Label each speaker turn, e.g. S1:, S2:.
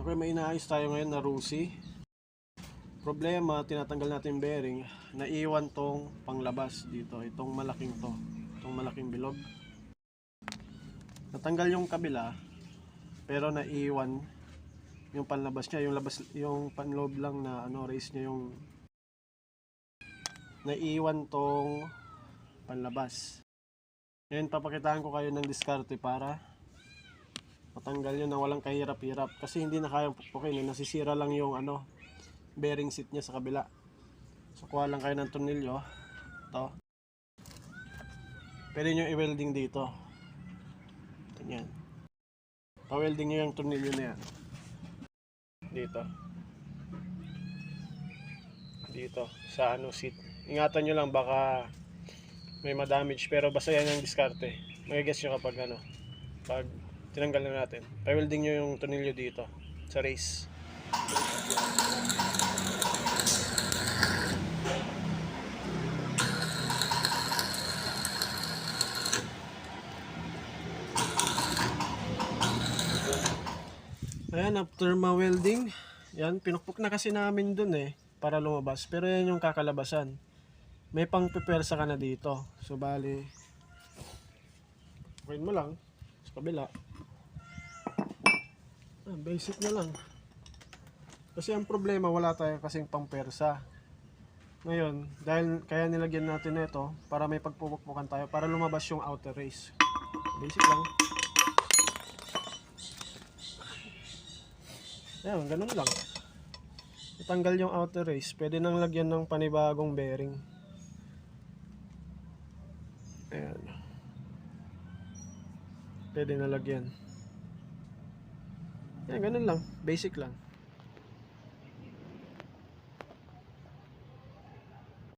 S1: Okay, may inaayos tayo ngayon na Rusi. Problema, tinatanggal natin yung bearing. Naiwan tong panglabas dito. Itong malaking to. Itong malaking bilog. Natanggal yung kabila. Pero naiwan yung panlabas niya. Yung panloob lang na race niya yung naiwan tong panlabas. Ngayon papakitaan ko kayo ng diskarte para matanggal yun na walang kahirap-hirap. Kasi hindi na kayang pukpukin. Nasisira lang yung bearing seat niya sa kabila. So kuha lang kayo ng tornilyo. Ito. Pwede nyo i-welding dito. Ganyan. Pa-welding nyo yung tornilyo na yan. Dito. Dito. Sa seat. Ingatan nyo lang baka may ma-damage. Pero basta yan yung diskarte. Magigets nyo kapag pag tinanggal na natin. Pa-welding nyo yung tornilyo dito. Sa race. Ayan, after ma-welding, yan, pinukpok na kasi namin dun para lumabas. Pero yan yung kakalabasan. May pang pipersa ka na dito. So, bali, okay mo lang sa kabila. Basic na lang. Kasi ang problema, wala tayo kasing pang persa. Ngayon, dahil kaya nilagyan natin ito para may pagpupukpukan tayo, para lumabas yung outer race. Basic lang. Ayan, ganun lang. Itanggal yung outer race. Pwede nang lagyan ng panibagong bearing. Ayan. Pwede na lagyan. Ayan, ganun lang. Basic lang.